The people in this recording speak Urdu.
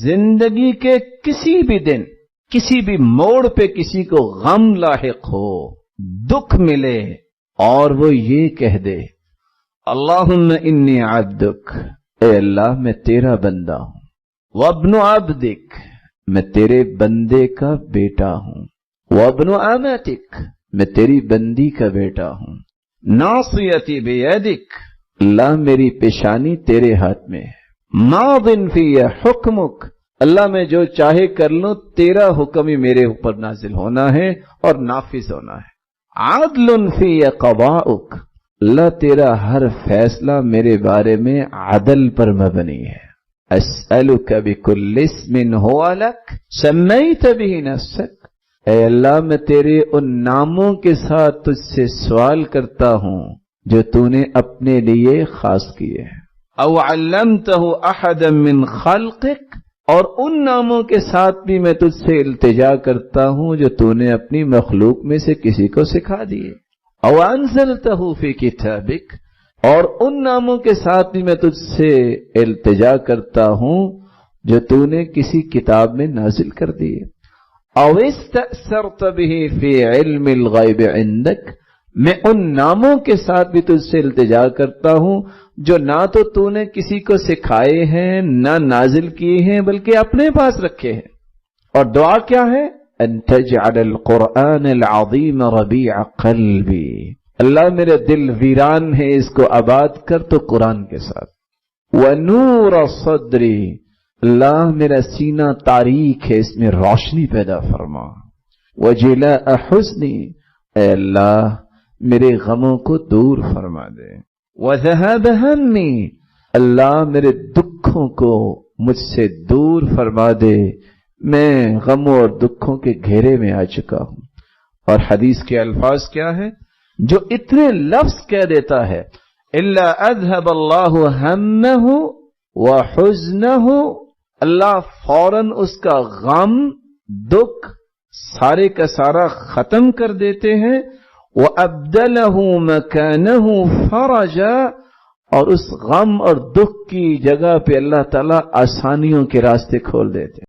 زندگی کے کسی بھی دن کسی بھی موڑ پہ کسی کو غم لاحق ہو، دکھ ملے، اور وہ یہ کہہ دے اللہم انی عبدک، اے اللہ میں تیرا بندہ ہوں، وابن عبدک، میں تیرے بندے کا بیٹا ہوں، وابن امتک، میں تیری بندی کا بیٹا ہوں، ناصیتی بیدک، اللہ میری پیشانی تیرے ہاتھ میں ہے، ماض فی حکمک، اللہ میں جو چاہے کر لوں، تیرا حکم ہی میرے اوپر نازل ہونا ہے اور نافذ ہونا ہے، عدل فی قضاؤک، اللہ تیرا ہر فیصلہ میرے بارے میں عدل پر مبنی ہے، اسألک بکل اسم هو لک سمیت بہ نفسک، اے اللہ میں تیرے ان ناموں کے ساتھ تجھ سے سوال کرتا ہوں جو تو نے اپنے لیے خاص کیے ہیں، او علمتہ احدا من خلقک، اور ان ناموں کے ساتھ بھی میں تجھ سے التجا کرتا ہوں جو تو نے اپنی مخلوق میں سے کسی کو سکھا دیے، او انزلتہ فی کتابک، اور ان ناموں کے ساتھ بھی میں تجھ سے التجا کرتا ہوں جو تو نے کسی کتاب میں نازل کر دیے، او استأثرت بہ فی علم الغیب عندک، میں ان ناموں کے ساتھ بھی تجھ سے التجا کرتا ہوں جو نہ تو نے کسی کو سکھائے ہیں نہ نازل کیے ہیں بلکہ اپنے پاس رکھے ہیں، اور دعا کیا ہے، ان تجعل القرآن العظیم ربیع قلبی، اللہ میرے دل ویران ہے اس کو آباد کر تو قرآن کے ساتھ، ونور صدری، اللہ میرا سینہ تاریک ہے اس میں روشنی پیدا فرما، وجلاء حزنی، اے اللہ میرے غموں کو دور فرما دے، وذهاب ہمی، اللہ میرے دکھوں کو مجھ سے دور فرما دے، میں غموں اور دکھوں کے گھیرے میں آ چکا ہوں۔ اور حدیث کے الفاظ کیا ہے؟ جو اتنے لفظ کہہ دیتا ہے الا اذهب اللہ ہمہ وحزنہ، اللہ فوراً اس کا غم دکھ سارے کا سارا ختم کر دیتے ہیں، وَأَبْدَلَهُ مَكَانَهُ فَرَجًا، اور اس غم اور دکھ کی جگہ پہ اللہ تعالیٰ آسانیوں کے راستے کھول دیتے ہیں۔